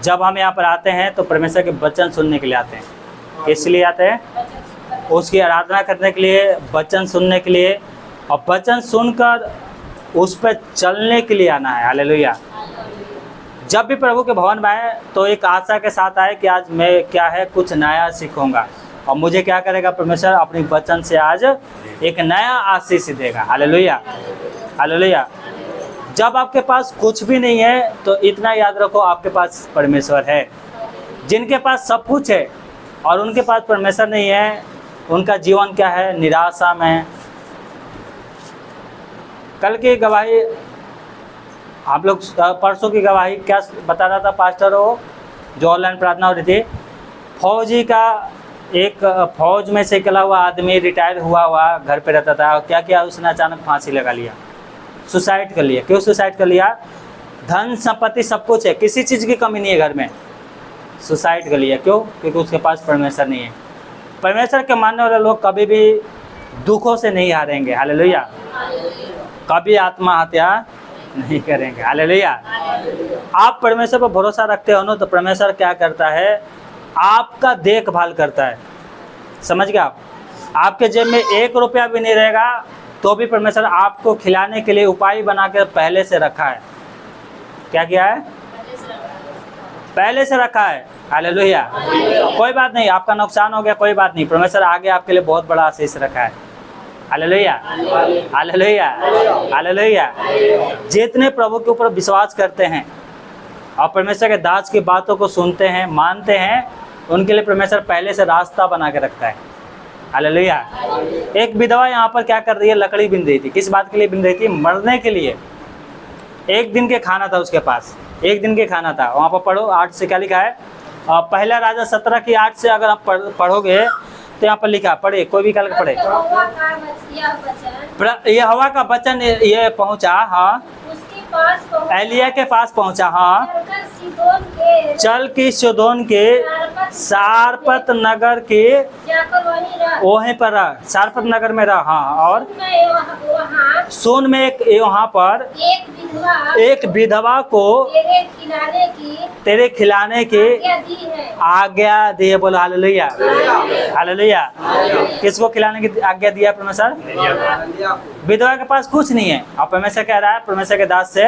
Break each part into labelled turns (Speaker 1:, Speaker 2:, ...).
Speaker 1: जब हम यहाँ पर आते हैं तो परमेश्वर के वचन सुनने के लिए आते हैं। किस लिए आते हैं? उसकी आराधना करने के लिए, वचन सुनने के लिए, और वचन सुनकर उस पर चलने के लिए आना है। हालेलुया। जब भी प्रभु के भवन में आए तो एक आशा के साथ आए कि आज मैं क्या है कुछ नया सीखूंगा, और मुझे क्या करेगा परमेश्वर अपनी वचन से आज एक नया आशीष देगा। Hallelujah, hallelujah. जब आपके पास कुछ भी नहीं है तो इतना याद रखो, आपके पास परमेश्वर है। जिनके पास सब कुछ है और उनके पास परमेश्वर नहीं है, उनका जीवन क्या है? निराशा में। कल की गवाही आप लोग, परसों की गवाही क्या बता रहा था पास्टर, वो जो ऑनलाइन प्रार्थना हो रही थी, फौजी का, एक फौज में से निकला हुआ आदमी रिटायर हुआ घर पे रहता था, और क्या किया उसने? अचानक फांसी लगा लिया, सुसाइड कर लिया। क्यों सुसाइड कर लिया? धन संपत्ति सब कुछ है, किसी चीज़ की कमी नहीं है घर में, सुसाइड कर लिया। क्यों? क्योंकि उसके पास परमेश्वर नहीं है। परमेश्वर के मानने वाले लोग कभी भी दुखों से नहीं हारेंगे। हालेलुया। कभी आत्महत्या नहीं करेंगे। हालेलुया। आप परमेश्वर पर भरोसा रखते हो ना, तो परमेश्वर क्या करता है? आपका देखभाल करता है। समझ गए आप? आपके जेब में 1 रुपया भी नहीं रहेगा तो भी परमेश्वर आपको खिलाने के लिए उपाय बना के पहले से रखा है। क्या किया है? पहले से रखा है। हालेलुया। कोई बात नहीं, आपका नुकसान हो गया, कोई बात नहीं, परमेश्वर आगे आपके लिए बहुत बड़ा आशीष रखा है। Hallelujah, hallelujah, hallelujah. जितने प्रभु के ऊपर विश्वास करते हैं और परमेश्वर के दास की बातों को सुनते हैं, मानते हैं, उनके लिए परमेश्वर पहले से रास्ता बना के रखता है। हालेलुया। एक विधवा यहाँ पर क्या कर रही है? लकड़ी बिन रही थी। किस बात के लिए बिन रही थी? मरने के लिए। 1 दिन के खाना था उसके पास, 1 दिन के खाना था। वहाँ पर पढ़ो 8 से क्या लिखा है? पहला राजा 17 की 8 से अगर आप पढ़ोगे तो यहाँ पर लिखा, पढ़े, कोई भी कल पढ़े। यहोवा का वचन ये पहुँचा, हाँ, एलिया के पास पहुँचा, हाँ, चल की सीदोन के सारपत नगर के वहीं पर रहा, सारपत नगर में रहा, हाँ, और सुन में वहाँ पर एक विधवा को तेरे खिलाने की आज्ञा दी है। बोलो हालेलुया, हालेलुया। किसको खिलाने की आज्ञा दिया परमेश्वर? विधवा के पास कुछ नहीं है, और परमेश्वर कह रहा है परमेश्वर के दास से,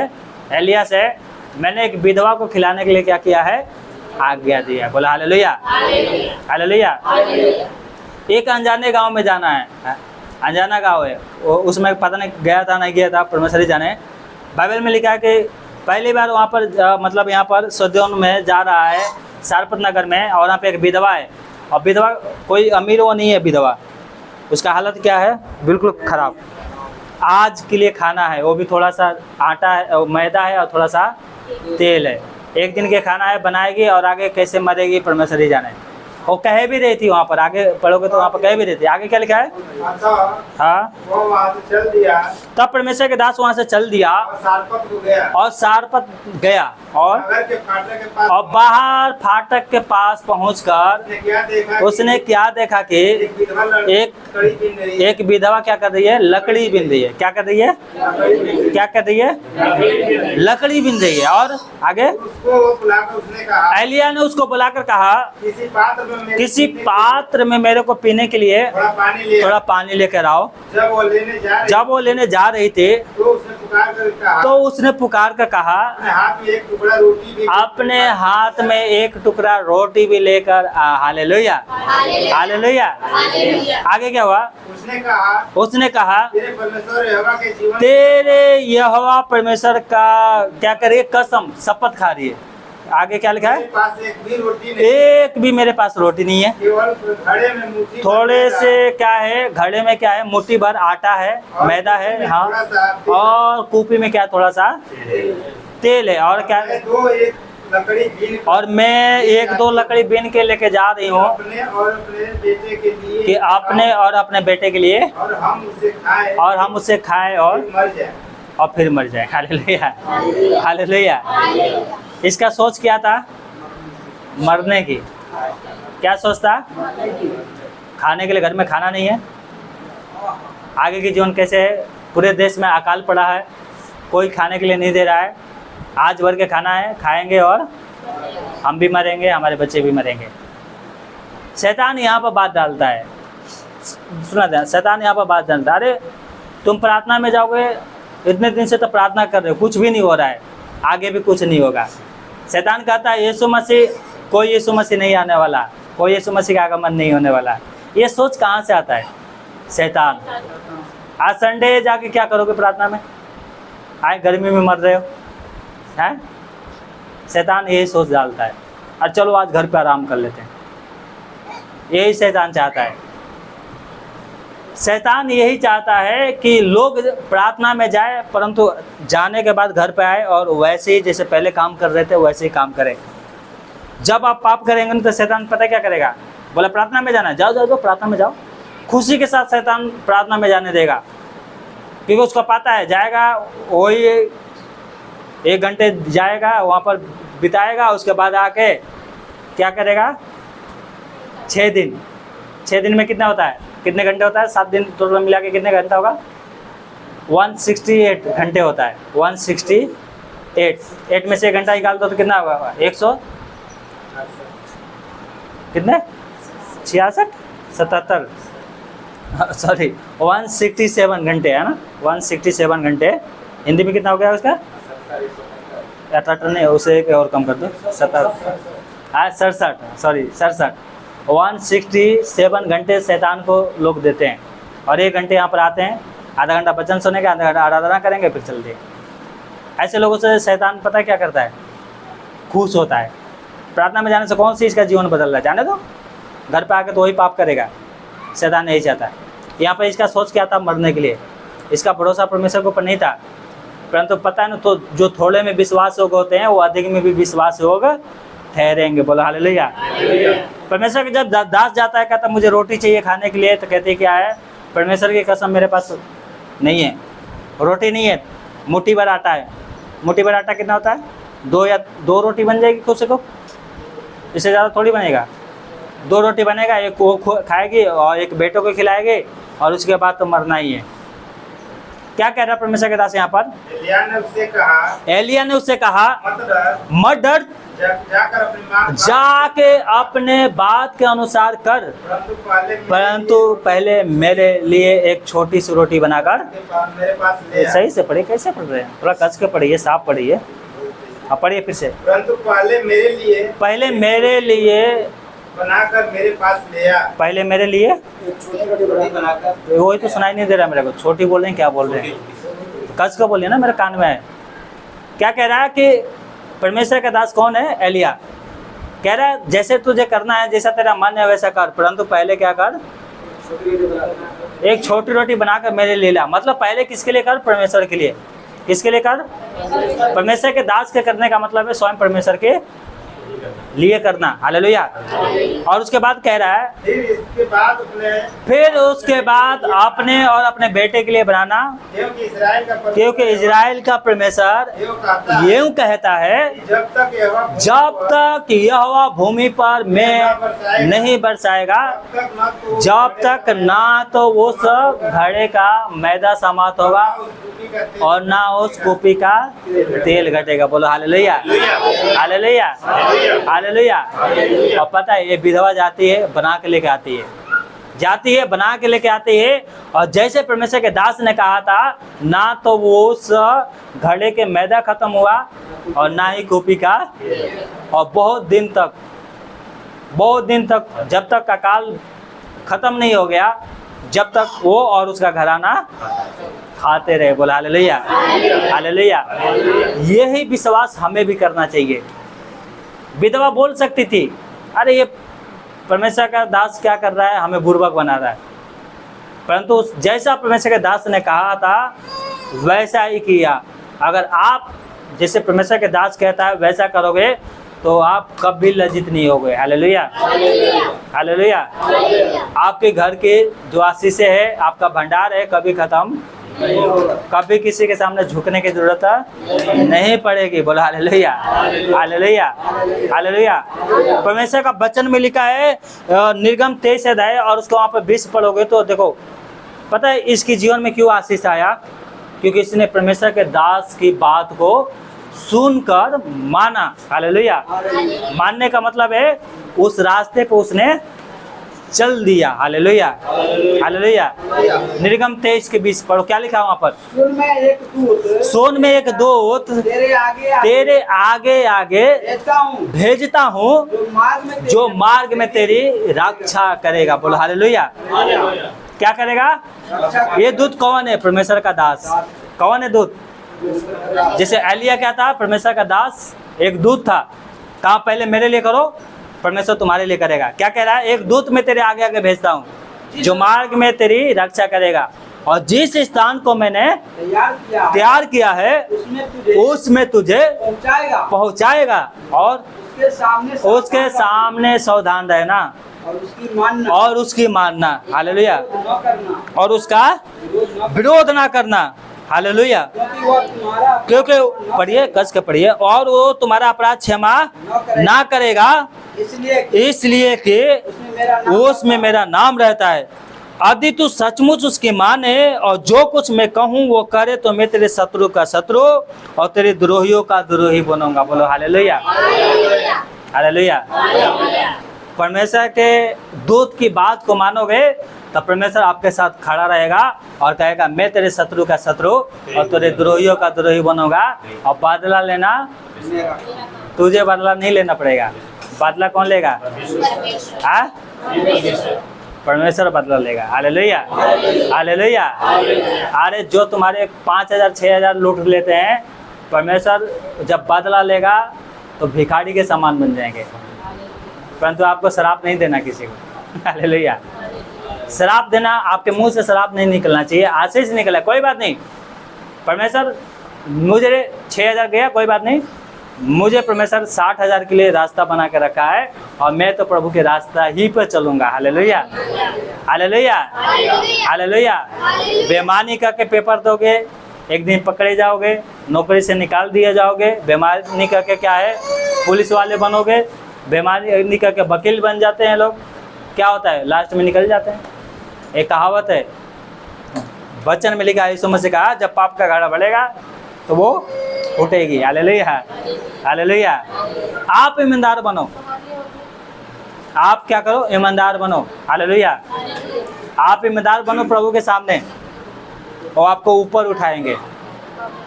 Speaker 1: एलिया से, मैंने एक विधवा को खिलाने के लिए क्या किया है? आज्ञा दी है। बोला हालेलुया, हालेलुया। एक अनजाने गांव में जाना है, अनजाना गांव है, वो उसमें पता नहीं गया था नहीं गया था, परमेश्वर ही जाने। बाइबल में लिखा है कि पहली बार वहाँ पर मतलब यहाँ पर सीदोन में जा रहा है, सारपत नगर में, और वहाँ पे एक विधवा है, और विधवा कोई अमीर वो नहीं है, विधवा, उसका हालत क्या है? बिल्कुल ख़राब। आज के लिए खाना है, वो भी थोड़ा सा आटा है, मैदा है, और थोड़ा सा तेल है। 1 दिन के खाना है, बनाएगी, और आगे कैसे मरेगी परमेश्वर ही जाने। वो कह भी रही थी, वहाँ पर आगे पढ़ोगे तो वहाँ पर कह भी रही थी। आगे क्या लिखा है? हाँ,
Speaker 2: वो वहाँ से चल दिया,
Speaker 1: तब परमेश्वर के दास वहाँ से चल दिया और सारपत गया, और बाहर फाटक के पास पहुंचकर उसने क्या देखा कि एक विधवा क्या कर रही है? लकड़ी बिन रही है। क्या कर रही है? क्या कर रही है? लकड़ी बिन रही है। और आगे एलिया ने उसको बुलाकर कहा, किसी पात्र में मेरे को पीने के लिए थोड़ा पानी लेकर आओ। जब वो लेने जा रही थी तो उसने पुकार कर कहा, अपने हाथ में एक टुकड़ा रोटी भी लेकर आ। Hallelujah, hallelujah. आगे क्या हुआ? उसने कहा तेरे यहोवा परमेश्वर का क्या करे? कसम, शपथ खा रही है। आगे क्या लिखा है? एक भी मेरे पास रोटी नहीं है, थोड़े से क्या है? घड़े में क्या है? मुट्ठी भर आटा है, मैदा है, हाँ, और कूपी में क्या? थोड़ा सा तेल है, और क्या? और मैं 1-2 लकड़ी बीन के लेके जा रही हूँ कि अपने और अपने बेटे के लिए, और हम उसे खाएं और फिर मर जाए। Hallelujah, hallelujah. इसका सोच क्या था? मरने की। क्या सोचता? खाने के लिए घर में खाना नहीं है। आगे की जीवन कैसे है? पूरे देश में अकाल पड़ा है, कोई खाने के लिए नहीं दे रहा है। आज भर के खाना है, खाएंगे और हम भी मरेंगे, हमारे बच्चे भी मरेंगे। शैतान यहाँ पर बात डालता है, सुना ध्यान, शैतान यहाँ पर बात डालता है, अरे तुम प्रार्थना में जाओगे, इतने दिन से तो प्रार्थना कर रहे हो, कुछ भी नहीं हो रहा है, आगे भी कुछ नहीं होगा। शैतान कहता है यीशु मसीह, कोई यीशु मसीह नहीं आने वाला, कोई यीशु मसीह का आगमन नहीं होने वाला। ये सोच कहाँ से आता है? शैतान। आज संडे है, जाके क्या करोगे प्रार्थना में? आए गर्मी में मर रहे हो, हैं? शैतान यही सोच डालता है, और चलो आज घर पे आराम कर लेते हैं। यही शैतान चाहता है। शैतान यही चाहता है कि लोग प्रार्थना में जाए, परंतु जाने के बाद घर पे आए और वैसे ही जैसे पहले काम कर रहे थे वैसे ही काम करें। जब आप पाप करेंगे ना तो शैतान पता क्या करेगा? बोला प्रार्थना में जाना, जाओ जाओ जाओ प्रार्थना में जाओ। खुशी के साथ शैतान प्रार्थना में जाने देगा, क्योंकि उसको पता है जाएगा, वही 1 घंटे जाएगा वहाँ पर बिताएगा, उसके बाद आके क्या करेगा? 6 दिन, 6 दिन में कितना होता है, कितने घंटे होता है? 7 दिन टोटल मिला के कितने घंटा होगा? 168 घंटे होता है। 168 में से 1 घंटा निकाल दो तो कितना होगा? 100 कितने 66 77 सॉरी 167 घंटे है ना, 167 घंटे। हिंदी में कितना हो गया उसका? 78 नहीं, उसे एक और कम कर दो, 67 सॉरी 67 167 घंटे शैतान को लोग देते हैं, और 1 घंटे यहाँ पर आते हैं, आधा घंटा वचन सुनेंगे, आधा घंटा आराधना करेंगे, फिर चलते हैं। ऐसे लोगों से शैतान पता है क्या करता है? खुश होता है। प्रार्थना में जाने से कौन सी इसका जीवन बदल रहा है? जाने दो, घर पे आके तो वही पाप करेगा। शैतान यही चाहता है। यहाँ पर इसका सोच क्या था? मरने के लिए। इसका भरोसा परमेश्वर के ऊपर नहीं था, परंतु पता है ना, तो जो थोड़े में विश्वास योग होते हैं वो अधिक में भी विश्वास योग ठहरेंगे। बोलो हालेलुया। परमेश्वर के जब दास जाता है, कहता मुझे रोटी चाहिए खाने के लिए, तो कहते क्या है? परमेश्वर की कसम मेरे पास नहीं है, रोटी नहीं है, मुट्ठी भर आटा है। मुट्ठी भर आटा कितना होता है? 2 रोटी बन जाएगी खुद से को, इससे ज़्यादा थोड़ी बनेगा। 2 रोटी बनेगा, एक वो खाएगी और एक बेटों को खिलाएगी, और उसके बाद तो मरना ही है। क्या कह रहा है परमेश्वर के दास यहाँ पर? एलिया ने उससे कहा मत डर, जाके अपने बात के अनुसार कर, परंतु पहले मेरे लिए एक छोटी सी रोटी बनाकर। सही से पढ़िए, कैसे पढ़ रहे हैं? थोड़ा कस के पढ़िए, साफ पढ़िए, हाँ पढ़िए फिर से।
Speaker 2: परंतु पहले मेरे लिए बनाकर मेरे पास ले आ। पहले मेरे लिए
Speaker 1: छोटी रोटी बनाकर, वही तो सुनाई नहीं दे रहा मेरे को। छोटी बोल रहे हैं, क्या बोल रहे हैं? कस का बोलिए ना, मेरे कान में है। क्या कह रहा है कि परमेश्वर का दास कौन है? एलिया कह रहा है जैसे तुझे करना है, जैसा तेरा मन है वैसा कर, परंतु पहले क्या कर? एक छोटी रोटी बनाकर मेरे लिए ला। मतलब पहले किसके लिए कर? परमेश्वर के लिए। किसके लिए कर? परमेश्वर के दास के करने का मतलब है स्वयं परमेश्वर के लिए करना। हालेलुया। और उसके बाद कह रहा है फिर उसके बाद अपने और अपने बेटे के लिए बनाना, क्योंकि इजराइल का परमेश्वर यूं कहता है जब तक यहोवा भूमि पर मैं नहीं बरसाएगा, जब तक ना तो उस घड़े का मैदा समाप्त होगा और ना उस कूपी का तेल घटेगा। बोलो हालेलुया, हालेलुया, हालेलुया। और पता है ये विधवा जाती है, बना के लेके आती है, जाती है बना के लेके आती है, और जैसे परमेश्वर के दास ने कहा था, ना तो वो उस घड़े के मैदा खत्म हुआ और ना ही कूपी का, और बहुत दिन तक जब तक अकाल खत्म नहीं हो गया, जब तक वो और उसका घराना खाते रहे। बोला हालेलुया, हालेलुया। यही विश्वास हमें भी करना चाहिए। विधवा बोल सकती थी अरे ये परमेश्वर का दास क्या कर रहा है, हमें बुर्बक बना रहा है, परंतु जैसा परमेश्वर के दास ने कहा था वैसा ही किया। अगर आप जैसे परमेश्वर के दास कहता है वैसा करोगे तो आप कभी लज्जित नहीं होगे। Hallelujah, hallelujah. आपके घर के जो आशीषें है, आपका भंडार है, कभी खत्म कभी किसी के सामने झुकने की जरूरत नहीं पड़ेगी। बोला हालेलुया, हालेलुया, हालेलुया। परमेश्वर का वचन में लिखा है निर्गम 23 अध्याय और उसको वहाँ पर 20 पढ़ोगे तो देखो, पता है इसके जीवन में क्यों आशीष आया? क्योंकि इसने परमेश्वर के दास की बात को सुनकर माना। हालेलुया। मानने का मतलब है उस रास्ते पे उसने चल दिया। Hallelujah, hallelujah. निर्गम 23 के 20 पढ़ो, क्या लिखा वहाँ पर?
Speaker 2: सुन में एक दूत
Speaker 1: सोन में एक दूत
Speaker 2: तेरे आगे
Speaker 1: तेरे आगे आगे
Speaker 2: भेजता हूँ
Speaker 1: भेजता हूँ
Speaker 2: जो मार्ग में
Speaker 1: जो मार्ग में तेरी रक्षा करेगा। बोलो हालेलुया। क्या करेगा? ये दूत कौन है? परमेश्वर का दास। कौन है दूत? जैसे एलिया क्या था? परमेश्वर का दास, एक दूत था। कहा पहले मेरे लिए करो, परमेश्वर तुम्हारे लिए करेगा। क्या कह रहा है? एक दूत मैं तेरे आगे आगे भेजता हूँ जो मार्ग में तेरी रक्षा करेगा, और जिस स्थान को मैंने तैयार किया है उसमें तुझे पहुँचाएगा, और उसके सामने सावधान रहना और उसकी मानना। हालेलुया। और उसका विरोध ना करना। हालेलुया। क्योंकि पढ़िए, कस के पढ़िए, और वो तुम्हारा अपराध क्षमा ना करेगा, इसलिए कि उसमें मेरा नाम रहता है। यदि तू सचमुच उसकी माने और जो कुछ मैं कहूँ वो करे, तो मैं तेरे शत्रु का शत्रु और तेरे द्रोहियों का द्रोही बनूंगा। बोलो हालेलुया, हालेलुया। परमेश्वर के दूत की बात को मानोगे तब परमेश्वर आपके साथ खड़ा रहेगा और कहेगा मैं तेरे शत्रु का शत्रु और तेरे द्रोहियों का द्रोही बनूंगा। और बदला लेना, तुझे बदला नहीं लेना पड़ेगा। बदला कौन लेगा? परमेश्वर बदला लेगा। Hallelujah, hallelujah. अरे जो तुम्हारे 5,000 6,000 लूट लेते हैं, परमेश्वर जब बदला लेगा तो भिखारी के समान बन जाएंगे। परंतु आपको शराब नहीं देना किसी को। हालेलुया। शराब देना, आपके मुंह से शराब नहीं निकलना चाहिए, आशीष निकला कोई बात नहीं। परमेश्वर मुझे 6,000 गया कोई बात नहीं, मुझे परमेश्वर 60,000 के लिए रास्ता बना के रखा है और मैं तो प्रभु के रास्ता ही पर चलूंगा। Hallelujah, hallelujah, hallelujah. बेईमानी करके पेपर दोगे, एक दिन पकड़े जाओगे, नौकरी से निकाल दिए जाओगे। बेईमानी करके क्या है, पुलिस वाले बनोगे। बेईमानी करके वकील बन जाते हैं लोग। क्या होता है? लास्ट में निकल जाते हैं। एक कहावत है, वचन में लिखा है, यीशु मसीह कहा जब पाप का घड़ा बढ़ेगा तो वो उठेगी। Hallelujah, hallelujah. आप ईमानदार बनो। आप क्या करो? ईमानदार बनो। हालेलुया। आप ईमानदार बनो प्रभु के सामने और आपको ऊपर उठाएंगे।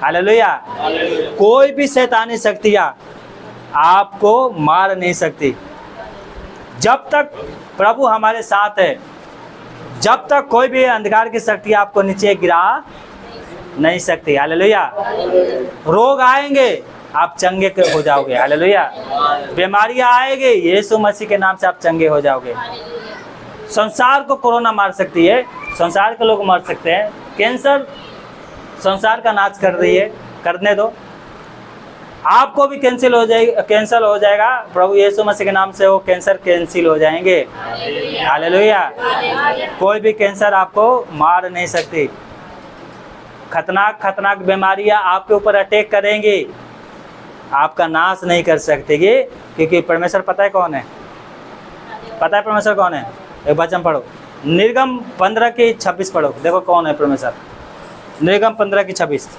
Speaker 1: हालेलुया। कोई भी शैतानी शक्तियाँ आपको मार नहीं सकती जब तक प्रभु हमारे साथ है। जब तक कोई भी अंधकार की शक्ति आपको नीचे गिरा नहीं सकती। हालेलुया। रोग आएंगे, आप चंगे हो जाओगे। हालेलुया। बीमारियां आएंगे, यीशु मसीह के नाम से आप चंगे हो जाओगे। संसार को कोरोना मार सकती है, संसार के लोग मर सकते हैं। कैंसर संसार का नाश कर रही है, करने दो। आपको भी कैंसिल हो जाएगा, कैंसिल हो जाएगा प्रभु यीशु मसीह के नाम से। वो कैंसर कैंसिल हो जाएंगे। हालेलुया। कोई भी कैंसर आपको मार नहीं सकती। खतरनाक खतरनाक बीमारियां आपके ऊपर अटैक करेंगी, आपका नाश नहीं कर सकेगी, क्योंकि परमेश्वर पता है कौन है? पता है परमेश्वर कौन है? एक वचन पढ़ो, निर्गम 15 की 26 पढ़ो, देखो कौन है परमेश्वर। निर्गम 15 की 26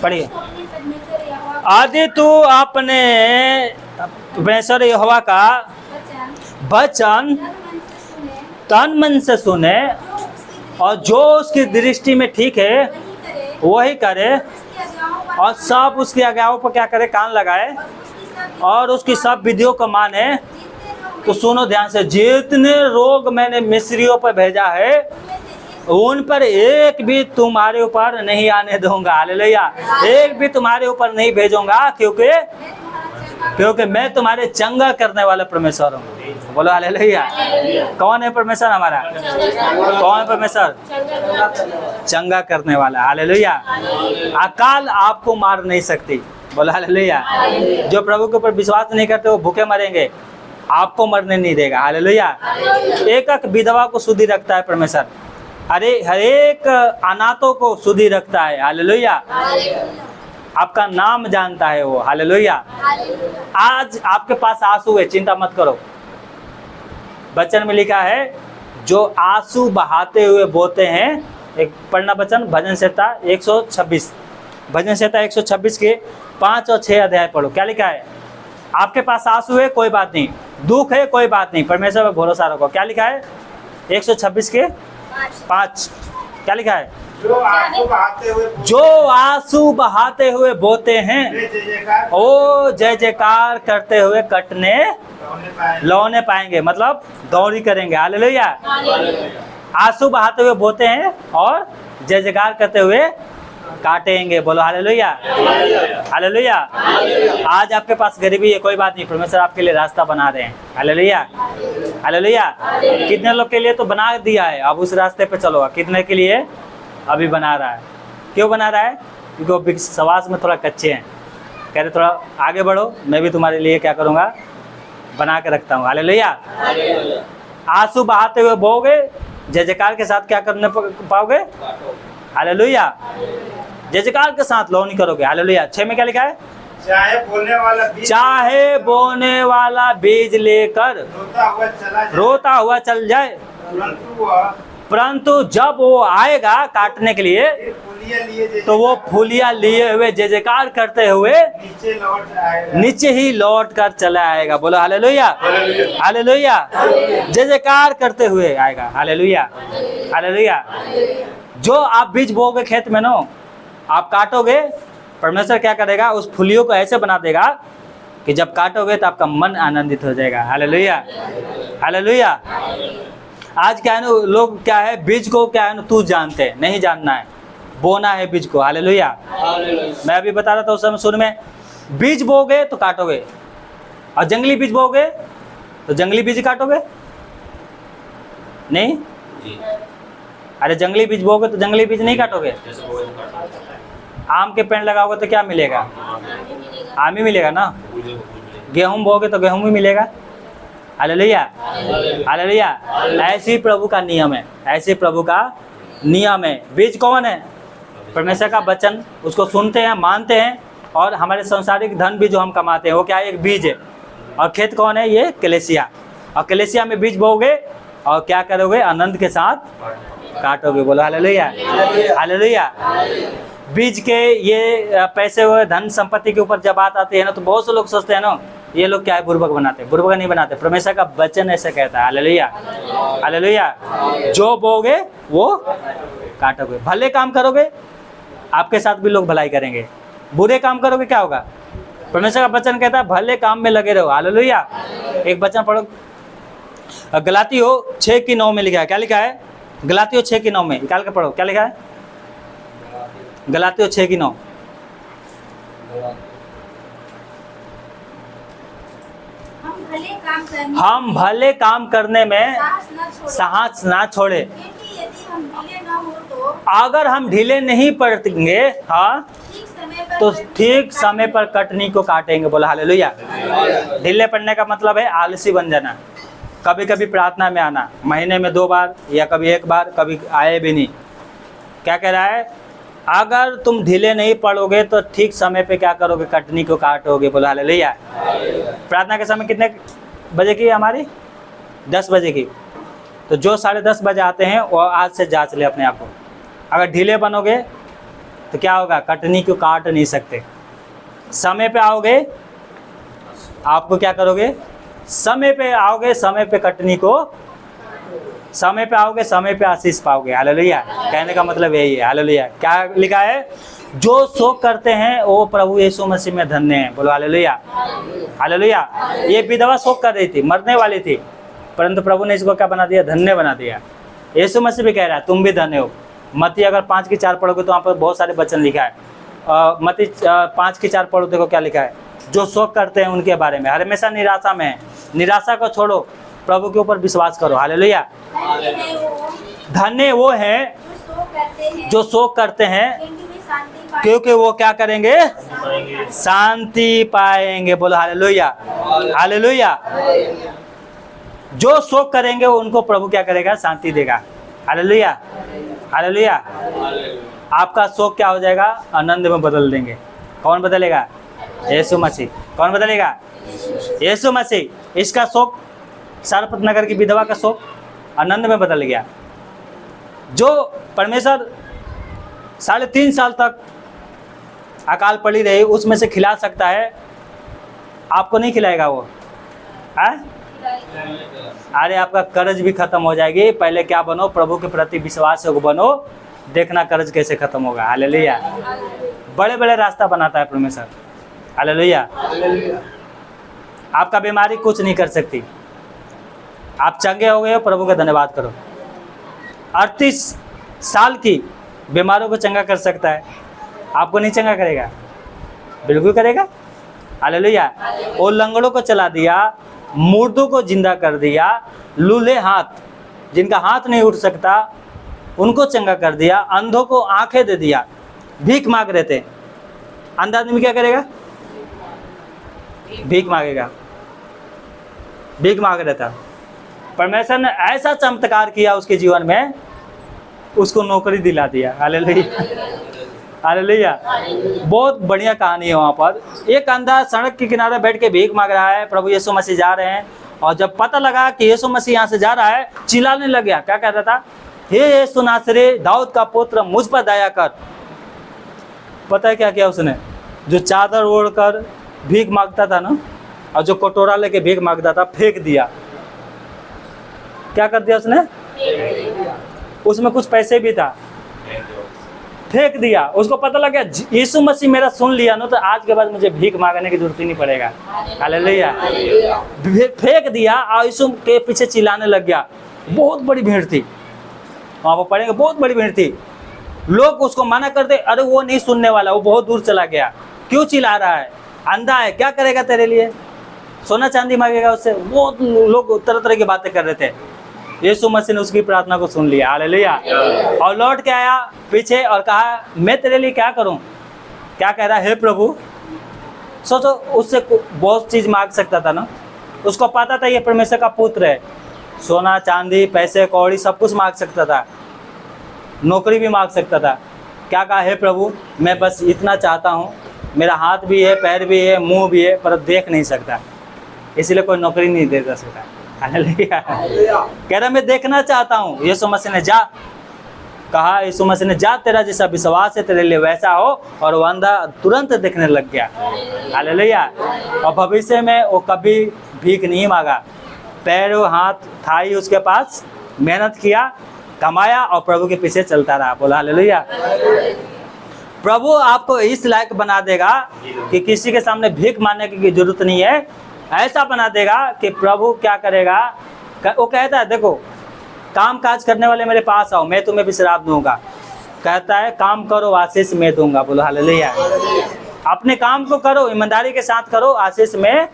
Speaker 1: पढ़िए। यदि तू अपने परमेश्वर यहोवा का वचन तन मन से सुने और जो उसकी दृष्टि में ठीक है वही करे, और सब उसकी आज्ञाओं पर क्या करे? कान लगाए, और उसकी सब विधियों को माने। तो सुनो ध्यान से, जितने रोग मैंने मिस्रियों पर भेजा है उन पर एक भी तुम्हारे ऊपर नहीं आने दूंगा। हालेलुया। एक भी तुम्हारे ऊपर नहीं भेजूंगा, क्योंकि मैं तुम्हारे चंगा करने वाला परमेश्वर हूँ। बोलो हालेलुया। कौन है परमेश्वर हमारा? कौन है परमेश्वर? चंगा करने वाला। हालेलुया। अकाल आपको मार नहीं सकती। बोलो हालेलुया। जो प्रभु के ऊपर विश्वास नहीं करते वो भूखे मरेंगे, आपको मरने नहीं देगा। हालेलुया। एक विधवा को शुद्धि रखता है परमेश्वर। अरे हर एक अनाथों को शुद्धि रखता है। हालेलुया। आपका नाम जानता है वो। हालेलुया। आज आपके पास आंसू है, चिंता मत करो। वचन में लिखा है जो आंसू बहाते हुए बोते हैं एक पढ़ना वचन भजन संहिता 126, भजन संहिता 126 के 5 और 6 अध्याय पढ़ो। क्या लिखा है? आपके पास आंसू है कोई बात नहीं, दुख है कोई बात नहीं, परमेश्वर पर भरोसा रखो। क्या लिखा है? 126 के 5 क्या लिखा है?
Speaker 2: जो आंसू बहाते हुए
Speaker 1: जो आंसू बहाते हुए बोते हैं
Speaker 2: वे जय जयकार
Speaker 1: ओ जय जयकार करते हुए कटने
Speaker 2: होने पाए।
Speaker 1: लौने पाएंगे, मतलब दौड़ी करेंगे। हालेलुया। आंसू बहाते हुए बोते हैं और जय जयकार करते हुए काटेंगे। बोलो हालेलुया, हालेलुया। आज आपके पास गरीबी है कोई बात नहीं, परमेश्वर आपके लिए रास्ता बना रहे हैं। Hallelujah, hallelujah. कितने लोग के लिए तो बना दिया है, अब उस रास्ते पे चलो। कितने के लिए अभी बना रहा है? क्यों बना रहा है? क्योंकि वो विश्वास में थोड़ा कच्चे हैं। कह रहे थोड़ा आगे बढ़ो, मैं भी तुम्हारे लिए क्या करूँगा, बना के रखता हूँ। हालेलुया। आंसू बहाते हुए बोओगे, जय जयकार के साथ क्या करने पाओगे? हालेलुया। जय जयकार के साथ लौनी करोगे। हालेलुया। 6 में क्या लिखा है?
Speaker 2: चाहे बोलने वाला बीज
Speaker 1: चाहे बोने वाला बीज लेकर
Speaker 2: रोता हुआ चल जाए,
Speaker 1: रोता हुआ चल जाए,
Speaker 2: परंतु वह
Speaker 1: परंतु जब वो आएगा काटने के लिए
Speaker 2: फिर फूलियां लिए जय
Speaker 1: तो वो
Speaker 2: जयकार
Speaker 1: फूलियां लिए हुए जय जयकार करते हुए
Speaker 2: नीचे लौट आएगा।
Speaker 1: नीचे ही लौट कर चला आएगा। बोलो हालेलुया, हालेलुया। जय जयकार करते हुए आएगा। Hallelujah, hallelujah. जो आप बीज बोओगे खेत में नो, आप काटोगे, परमेश्वर क्या करेगा? उस फूलियों को ऐसे बना देगा कि जब काटोगे तो आपका मन आनंदित हो जाएगा। Hallelujah, hallelujah. आज क्या है ना, लोग क्या है, बीज को क्या है ना तू जानते हैं, नहीं जानना है, बोना है बीज को। हालेलुया। मैं अभी बता रहा था उस समय सुन में, बीज बोओगे तो काटोगे, और जंगली बीज बोओगे तो जंगली बीज काटोगे नहीं? अरे जंगली बीज बोओगे तो जंगली बीज नहीं काटोगे। आम के पेड़ लगाओगे तो क्या मिलेगा? आम ही मिलेगा ना। गेहूं बोओगे तो गेहूं भी मिलेगा। Hallelujah, hallelujah. ऐसे ही प्रभु का नियम है, ऐसे प्रभु का नियम है। बीज कौन है? परमेश्वर का वचन, उसको सुनते हैं, मानते हैं, और हमारे सांसारिक धन भी जो हम कमाते हैं वो क्या है? एक बीज है। और खेत कौन है? ये कलेसिया। और कलेसिया में बीज बोओगे और क्या करोगे? आनंद के साथ काटोगे। बोलो हालेलुया, हालेलुया। बीज के ये पैसे हुए धन संपत्ति के ऊपर जब बात आती है ना, तो बहुत से लोग सोचते हैं ना ये लोग क्या है, बुर्बक बनाते हैं। बुर्बक नहीं बनाते, परमेश्वर का वचन ऐसे कहता है। Hallelujah, hallelujah. जो बोओगे वो काटोगे। भले काम करोगे, आपके साथ भी लोग भलाई करेंगे। बुरे काम करोगे क्या होगा? परमेश्वर का वचन कहता है भले काम में लगे रहो। हालेलुया। एक वचन पढ़ो, गलातियों 6:9 में लिखा है। क्या लिखा है? गलातियों 6:9 में निकाल के पढ़ो। क्या लिखा है? गलातियों 6:9। हम भले काम करने में साहस ना छोड़े,
Speaker 3: क्योंकि यदि हम ढीले न हो तो
Speaker 1: अगर हम ढीले नहीं पड़ेंगे, हाँ,
Speaker 3: ठीक समय पर
Speaker 1: तो ठीक समय पर कटनी को काटेंगे। बोला हालेलुया। ढीले पड़ने का मतलब है आलसी बन जाना, कभी कभी प्रार्थना में आना, महीने में 2 बार या कभी 1 बार, कभी आए भी नहीं। क्या कह रहा है? अगर तुम ढीले नहीं पड़ोगे तो ठीक समय पे क्या करोगे? कटनी को काटोगे। बोला हालेलुया। प्रार्थना के समय कितने बजे की है हमारी? 10 बजे की। तो जो 10:30 बजे आते हैं वो आज से जांच ले अपने आप को। अगर ढीले बनोगे तो क्या होगा? कटनी को काट नहीं सकते। समय पे आओगे, आपको क्या करोगे? समय पे आओगे, समय पे कटनी को, समय पे आओगे, समय पे आशीष पाओगे। हालेलुया। कहने का मतलब यही है। हालेलुया। क्या लिखा है? जो शोक करते हैं वो प्रभु यीशु मसीह में धन्य हैं। बोलो हालेलुया, हालेलुया। ये विधवा शोक कर रही थी, मरने वाली थी, परंतु प्रभु ने इसको क्या बना दिया? धन्य बना दिया। यीशु मसीह भी कह रहा है तुम भी धन्य हो। मत्ती अगर 5:4 पढ़ोगे तो वहाँ पर बहुत सारे वचन लिखा है। मत्ती 5:4 पढ़ो, देखो क्या लिखा है। जो शोक करते हैं उनके बारे में, हमेशा निराशा में है, निराशा को छोड़ो, प्रभु के ऊपर विश्वास करो। हालेलुया। धन्य वो हैं जो शोक करते हैं, क्योंकि वो क्या करेंगे? शांति पाएंगे। बोलो हालेलुया, हालेलुया। जो शोक करेंगे उनको प्रभु क्या करेगा? शांति देगा। Hallelujah, hallelujah. आपका शोक क्या हो जाएगा? आनंद में बदल देंगे। कौन बदलेगा? यीशु मसीह। कौन बदलेगा? यीशु मसीह। इसका शोक, सारपत नगर की विधवा का शोक आनंद में बदल गया। जो परमेश्वर 3.5 साल तक अकाल पड़ी रही उसमें से खिला सकता है, आपको नहीं खिलाएगा वो? है? अरे आपका कर्ज भी खत्म हो जाएगी। पहले क्या बनो? प्रभु के प्रति विश्वास योग्य बनो, देखना कर्ज कैसे खत्म होगा। हालेलुया। बड़े बड़े रास्ता बनाता है परमेश्वर। हालेलुया। आपका बीमारी कुछ नहीं कर सकती। आप चंगे हो गए हो, प्रभु का धन्यवाद करो। 38 साल की बीमारों को चंगा कर सकता है, आपको नहीं चंगा करेगा? बिल्कुल करेगा। हालेलुया। वो लंगड़ों को चला दिया, मुर्दों को जिंदा कर दिया, लूले हाथ जिनका हाथ नहीं उठ सकता उनको चंगा कर दिया, अंधों को आंखें दे दिया। भीख मांग रहे थे, अंधा आदमी क्या करेगा? भीख मांगेगा। भीख मांग रहा था, परमेश्वर ने ऐसा चमत्कार किया उसके जीवन में, उसको नौकरी दिला दिया। हालेलुया। हालेलुया। बहुत बढ़िया कहानी है वहाँ पर। एक अंधा सड़क के किनारे बैठ के भीख मांग रहा है, प्रभु यीशु मसीह जा रहे हैं, और जब पता लगा कि यीशु मसीह यहाँ से जा रहा है, चिल्लाने लग गया। क्या कहता था? हे यीशु नासरी, दाऊद का पुत्र, मुझ पर दया कर। पता है क्या किया उसने? जो चादर ओढ़कर भीख मांगता था ना, और जो कटोरा लेके भीख मांगता था, फेंक दिया। क्या कर दिया उसने? उसमें कुछ पैसे भी था, फेंक दिया। उसको पता लग गया यीशु मसीह मेरा सुन लिया ना, तो आज के बाद मुझे भीख मांगने की जरूरत ही नहीं पड़ेगा। हालेलुया। फेंक दिया और यीशु के पीछे चिल्लाने लग गया। बहुत बड़ी भीड़ थी वहाँ पर, पढ़ेंगे, बहुत बड़ी भीड़ थी। लोग उसको मना करते, अरे वो नहीं सुनने वाला, वो बहुत दूर चला गया, क्यों चिल्ला रहा है? अंधा है, क्या करेगा तेरे लिए? सोना चांदी मांगेगा उससे? बहुत लोग तरह तरह की बातें कर रहे थे। यीशु मसीह ने उसकी प्रार्थना को सुन लिया। हालेलुया। और लौट के आया पीछे और कहा, मैं तेरे लिए क्या करूं? क्या कह रहा है? हे प्रभु। सोचो, उससे बहुत चीज मांग सकता था ना, उसको पता था ये परमेश्वर का पुत्र है। सोना चांदी पैसे कौड़ी सब कुछ मांग सकता था, नौकरी भी मांग सकता था। क्या कहा? हे प्रभु, मैं बस इतना चाहता हूँ, मेरा हाथ भी है, पैर भी है, मुंह भी है, पर देख नहीं सकता, इसलिए कोई नौकरी नहीं दे सकता। हालेलुया। कह रहा मैं देखना चाहता हूँ। यीशु मसीह ने जा कहा, यीशु मसीह ने जा, तेरा जैसा विश्वास है तेरे लिए वैसा हो, और वो अंधा तुरंत देखने लग गया। हालेलुया। और भविष्य में वो कभी भीख नहीं मांगा, पैर हाथ था ही उसके पास, मेहनत किया, कमाया और प्रभु के पीछे चलता रहा। बोला हालेलुया। प्रभु आपको इस लायक बना देगा कि किसी के सामने भीख मांगने की जरूरत नहीं है। ऐसा बना देगा कि प्रभु क्या करेगा? वो कहता है, देखो काम काज करने वाले मेरे पास आओ, मैं तुम्हें विश्राम दूंगा। कहता है काम करो, आशीष मैं दूंगा। बोलो हालेलुया। अपने काम को करो, ईमानदारी के साथ करो, आशीष मैं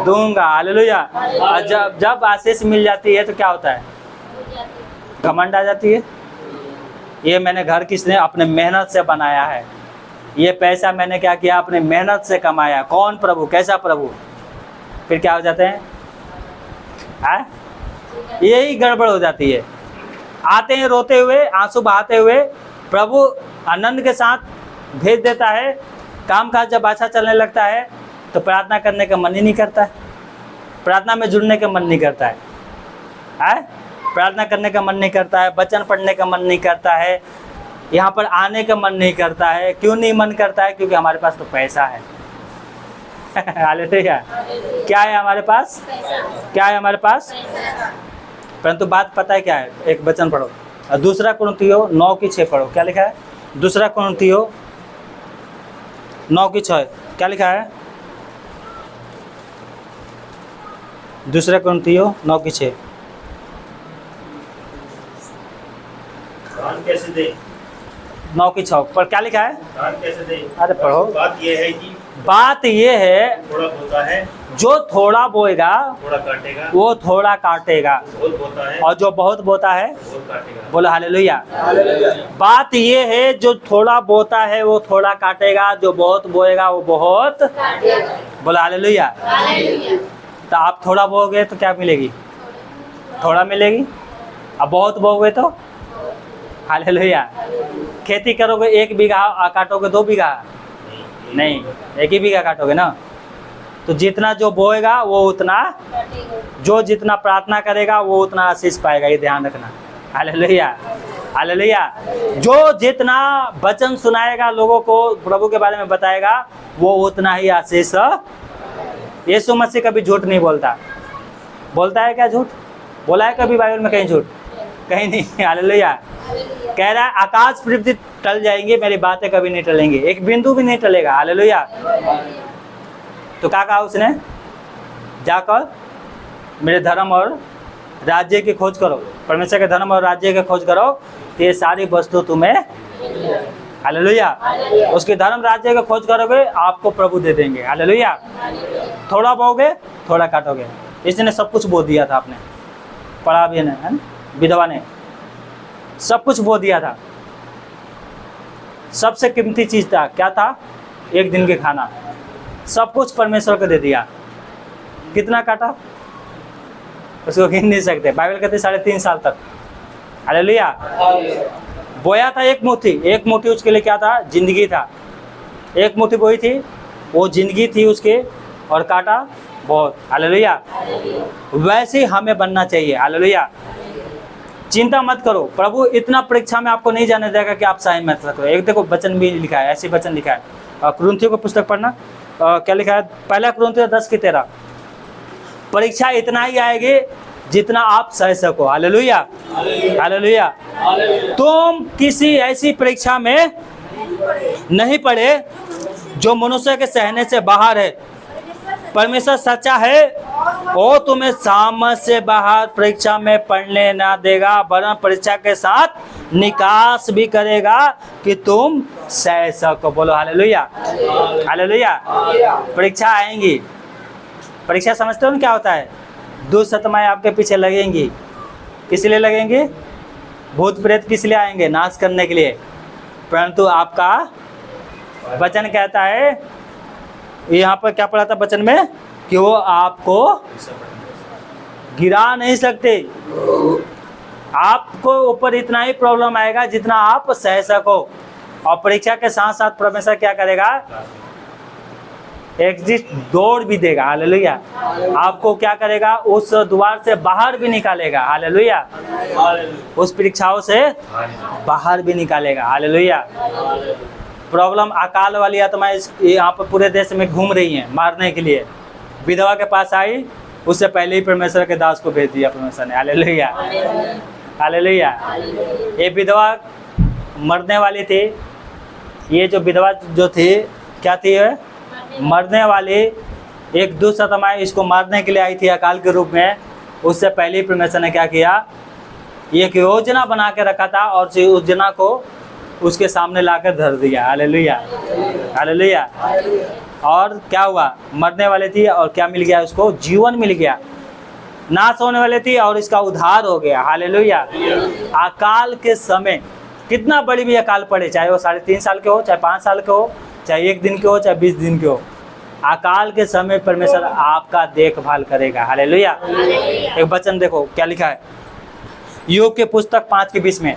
Speaker 1: दूंगा। हालेलुया। और जब आशीष मिल जाती है तो क्या होता है? घमंड आ जाती है। ये मैंने घर किसने? अपने मेहनत से बनाया है। ये पैसा मैंने क्या किया? अपने मेहनत से कमाया। कौन? प्रभु। कैसा प्रभु? फिर क्या हो जाते हैं? यही गड़बड़ हो जाती है। आते हैं रोते हुए, आंसू बहाते हुए, प्रभु आनंद के साथ भेज देता है। काम काज जब अच्छा चलने लगता है तो प्रार्थना करने का मन ही नहीं करता है, प्रार्थना में जुड़ने का मन नहीं करता है, प्रार्थना करने का मन नहीं करता है, वचन पढ़ने का मन नहीं करता है, यहाँ पर आने का मन नहीं करता है। क्यों नहीं मन करता है? क्योंकि हमारे पास तो पैसा है। हालेलुया। क्या है हमारे पास? क्या है हमारे पास? परंतु बात पता है क्या है? एक वचन पढ़ो, और दूसरा कुरिन्थियों 9:6 पढ़ो। क्या लिखा है? दूसरा कुरिन्थियों 9:6 क्या लिखा है? दूसरा कुरिन्थियों 9:6
Speaker 2: कैसे दे?
Speaker 1: 9:6 पर क्या लिखा है?
Speaker 2: कैसे दे?
Speaker 1: अरे पढ़ो।
Speaker 2: बात ये है कि
Speaker 1: बात ये है,
Speaker 2: थोड़ा बोता है,
Speaker 1: जो थोड़ा बोएगा
Speaker 2: थोड़ा काटेगा,
Speaker 1: वो थोड़ा काटेगा,
Speaker 2: बहुत बोता है,
Speaker 1: और जो बहुत बोता है
Speaker 2: बहुत काटेगा।
Speaker 1: बोलो हालेलुया। बात ये है, जो थोड़ा बोता है वो थोड़ा काटेगा, जो बहुत बोएगा वो बहुत बोलो हालेलुया। तो आप थोड़ा बोओगे तो क्या मिलेगी? थोड़ा मिलेगी। अब बहुत बोओगे तो हालेलुया। खेती करोगे 1 बीघा, काटोगे 2 बीघा? नहीं, 1 ही बीघा काटोगे ना। तो जितना जो बोएगा वो उतना, जो जितना प्रार्थना करेगा वो उतना आशीष पाएगा। ये ध्यान रखना। हालेलुया। हालेलुया। जो जितना वचन सुनाएगा लोगों को, प्रभु के बारे में बताएगा, वो उतना ही आशीष। यीशु मसीह कभी झूठ नहीं बोलता। बोलता है क्या झूठ? बोला है कभी बाइबल में कहीं झूठ? कहीं नहीं। हालेलुया। कह रहा है आकाश पृथ्वी टल जाएंगे, मेरी बातें कभी नहीं टलेंगी, एक बिंदु भी नहीं टलेगा। हालेलुया। तो क्या कहा उसने? जाकर मेरे धर्म और राज्य की खोज करो, परमेश्वर के धर्म और राज्य की खोज करो, तो ये सारी वस्तु तुम्हें, हालेलुया, उसके धर्म राज्य की खोज करोगे, आपको प्रभु दे देंगे। हालेलुया। थोड़ा बोगे, थोड़ा काटोगे। इसने सब कुछ बो दिया था, आपने पढ़ा भी है ना, विधवा ने सब कुछ बो दिया था। सबसे कीमती चीज था, क्या था? एक दिन के खाना। सब कुछ परमेश्वर को दे दिया। कितना काटा उसको गिन नहीं सकते। बाइबल कहते 3.5 साल तक। हालेलुया। बोया था एक मुट्ठी उसके लिए क्या था? जिंदगी था। एक मुट्ठी बोई थी, वो जिंदगी थी उसके, और काटा बहुत। हालेलुया। वैसे हमें बनना चाहिए। हालेलुया। चिंता मत करो, प्रभु इतना परीक्षा में आपको नहीं जाने देगा कि आप सही मत करो। एक देखो वचन भी लिखा है, ऐसे वचन लिखा है। कुरिन्थियों को पुस्तक पढ़ना, क्या लिखा है? पहला कुरिन्थियों 10:13। परीक्षा इतना ही आएगी जितना आप सह सको। हालेलुया। हालेलुया। तुम किसी ऐसी परीक्षा में नहीं पड़े जो मनुष्य के सहने से बाहर है। परमेश्वर सच्चा है, वो तुम्हें सामर्थ से बाहर परीक्षा में पढ़ने ना देगा, वरन परीक्षा के साथ निकास भी करेगा कि तुम सह सको। बोलो हालेलुया। हालेलुया। परीक्षा आएंगी। परीक्षा समझते हो ना क्या होता है? दुष्ट आत्माएं आपके पीछे लगेंगी। किस लिए लगेंगी? भूत प्रेत किस लिए आएंगे? नाश करने के लिए। परंतु आपका वचन कहता है, यहाँ पर क्या पढ़ा था वचन में, कि वो आपको गिरा नहीं सकते। आपको ऊपर इतना ही प्रॉब्लम आएगा जितना आप सह सको। और परीक्षा के साथ साथ परमेश्वर क्या करेगा? एग्जिट दौड़ भी देगा। हालेलुया। आपको क्या करेगा? उस द्वार से बाहर भी निकालेगा। हालेलुया। उस परीक्षाओं से बाहर भी निकालेगा। हालेलुया। प्रॉब्लम अकाल वाली आत्मा यहाँ पर पूरे देश में घूम रही हैं मारने के लिए। विधवा के पास आई, उससे पहले ही परमेश्वर के दास को भेज दिया परमेश्वर ने। हालेलुया। हालेलुया। ये विधवा मरने वाली थी। ये जो विधवा जो थी, क्या थी? मरने वाली एक दुष्ट आत्मा इसको मारने के लिए आई थी अकाल के रूप में। उससे पहले ही परमेश्वर ने क्या किया? एक योजना बना के रखा था, और उस योजना को उसके सामने लाकर धर दिया। हालेलुया। हालेलुया। और क्या हुआ? मरने वाली थी, और क्या मिल गया उसको? जीवन मिल गया। नाश होने वाली थी, और इसका उद्धार हो गया। हालेलुया। अकाल के समय कितना बड़ी भी अकाल पड़े, चाहे वो 3.5 साल के हो, चाहे 5 साल के हो, चाहे 1 दिन के हो, चाहे 20 दिन के हो, अकाल के समय परमेश्वर आपका देखभाल करेगा। हालेलुया। एक वचन देखो क्या लिखा है योग के पुस्तक 5:20 में।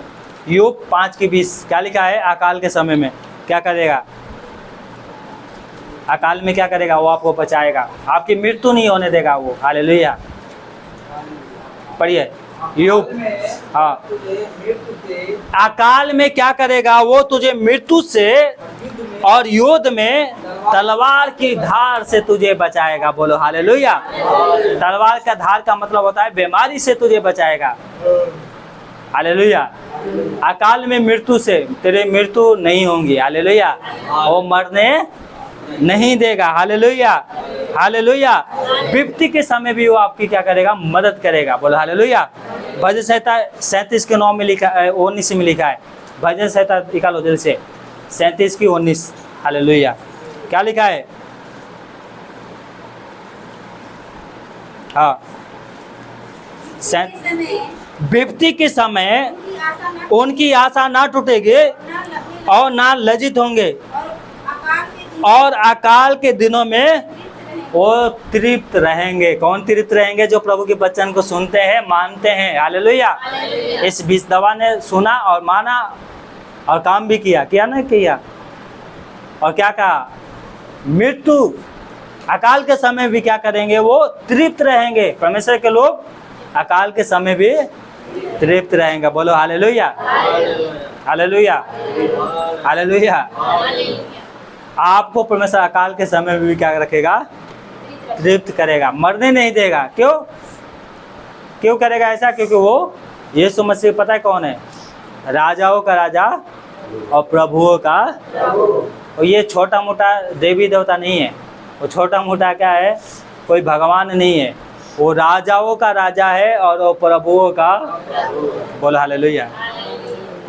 Speaker 1: योग 5:20 क्या लिखा है? अकाल के समय में क्या करेगा? अकाल में क्या करेगा? वो आपको बचाएगा, आपकी मृत्यु नहीं होने देगा वो। हालेलुया। पढ़िए योग। हाँ, अकाल में क्या करेगा? वो तुझे मृत्यु से और युद्ध में तलवार की धार से तुझे बचाएगा। बोलो हालेलुया। तलवार का धार का मतलब होता है बीमारी से तुझे बचाएगा। हालेलुया। अकाल में मृत्यु से तेरे मृत्यु नहीं होंगी। हालेलुया। वो मरने नहीं देगा। हालेलुया। हालेलुया। विपत्ति के समय भी वो आपकी क्या करेगा? मदद करेगा। बोलो हालेलुया। भजन संहिता 37:9 में लिखा है, 19 में लिखा है। भजन संहिता निकालो दिल से, 37:19। हालेलुया। क्या लिखा है? हाँ, विपत्ति के समय उनकी आशा ना टूटेगी और ना लज्जित होंगे, और अकाल के दिनों में वो तृप्त रहेंगे। कौन तृप्त रहेंगे? जो प्रभु के वचन को सुनते हैं, मानते हैं। हालेलुया। इस विधवा ने सुना और माना और काम भी किया ना किया, और क्या कहा? मृत्यु अकाल के समय भी क्या करेंगे? वो तृप्त रहेंगे। परमेश्वर के लोग अकाल के समय भी तृप्त रहेंगे। बोलो हालेलुया, हालेलुया, हालेलुया। आपको परमेश्वर अकाल के समय में भी क्या रखेगा? तृप्त करेगा, मरने नहीं देगा। क्यों क्यों करेगा ऐसा? क्योंकि वो यीशु मसीह पता है कौन है? राजाओं का राजा और प्रभुओं का। और ये छोटा मोटा देवी देवता नहीं है, वो छोटा मोटा क्या है? कोई भगवान नहीं है, वो राजाओं का राजा है और वो प्रभुओं का। बोलो हालेलुया।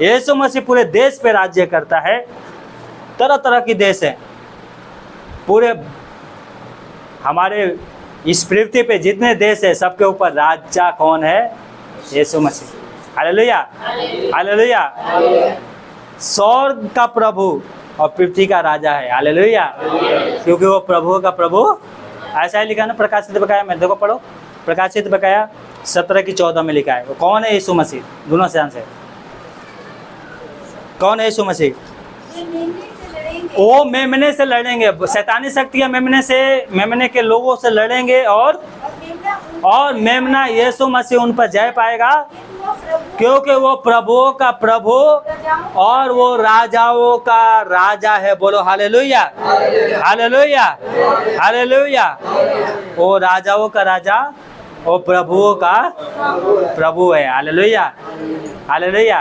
Speaker 1: यीशु मसीह पूरे देश पे राज्य करता है, तरह तरह की देश है। पूरे हमारे इस पृथ्वी पे जितने देश है सबके ऊपर राजा कौन है? यीशु मसीह। Hallelujah, hallelujah. स्वर्ग का प्रभु और पृथ्वी का राजा है। हालेलुया, क्योंकि वो प्रभु का प्रभु। ऐसा ही लिखा ना प्रकाशित बकाया में, देखो पढ़ो, प्रकाशित बकाया 17:14 में लिखा है। वो कौन है? यीशु मसीह। दोनों से आंसर, कौन है यीशु मसीह?
Speaker 3: ये मेमने से लड़ेंगे।
Speaker 1: वो मेमने से लड़ेंगे, शैतानी शक्तियां मेमने के लोगों से लड़ेंगे और मेमना यीशु मसीह उन पर जय पाएगा, क्योंकि वो प्रभुओं का प्रभु और वो राजाओं का राजा है। बोलो हालेलुया, हालेलुया, हालेलुया। वो राजाओं का राजा और प्रभुओं का प्रभु है। Hallelujah, hallelujah.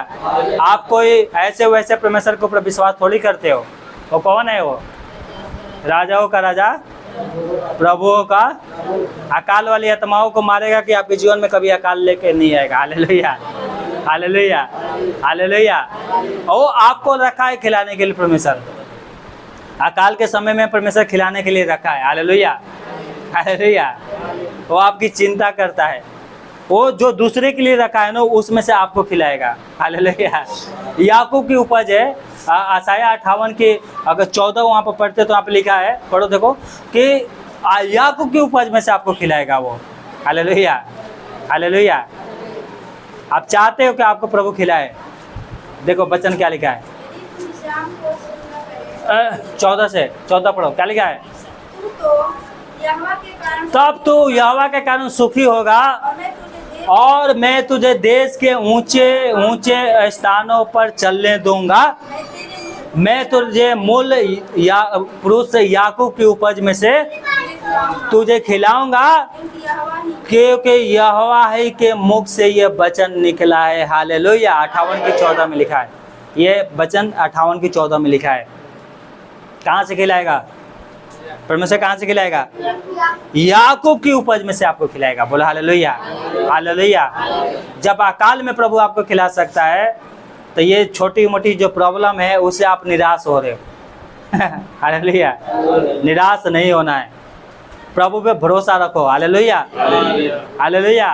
Speaker 1: आप कोई ऐसे वैसे परमेश्वर के ऊपर विश्वास थोड़ी करते हो। वो कौन है? वो राजाओं का राजा, प्रभुओं का। अकाल वाली आत्माओं को मारेगा कि आपके जीवन में कभी अकाल लेके नहीं आएगा। Hallelujah, hallelujah, hallelujah. और आपको रखा है खिलाने के लिए परमेश्वर, अकाल के समय में परमेश्वर खिलाने के लिए रखा है। Hallelujah, hallelujah. वो आपकी चिंता करता है, वो जो दूसरे के लिए रखा है ना उसमें से आपको खिलाएगा। हालेलुया। याकूब की उपज है। आशाया 58 के अगर 14 वहाँ पर पढ़ते तो वहाँ पर लिखा है, पढ़ो देखो, कि याकूब की उपज में से आपको खिलाएगा वो। Hallelujah, hallelujah. आप चाहते हो कि आपको प्रभु खिलाए? देखो वचन क्या लिखा है, 14 से 14 पढ़ो, क्या लिखा है? तब तू यहोवा के कारण सुखी होगा और मैं तुझे देश के ऊंचे ऊंचे स्थानों पर चलने दूंगा। मैं तुझे मूल या पुरुष याकूब की उपज में से तुझे खिलाऊंगा, क्योंकि यहोवा ही के मुख से ये वचन निकला है। हालेलुया। 58:14 में लिखा है, ये वचन 58:14 में लिखा है। कहाँ से खिलाएगा परमेश्वर? कहाँ से खिलाएगा? याकूब की उपज में से आपको खिलाएगा। बोला हालेलुया, हालेलुया। जब अकाल में प्रभु आपको खिला सकता है तो ये छोटी मोटी जो प्रॉब्लम है उससे आप निराश हो रहे हो। हालेलुया। निराश नहीं होना है, प्रभु पे भरोसा रखो। Hallelujah, hallelujah.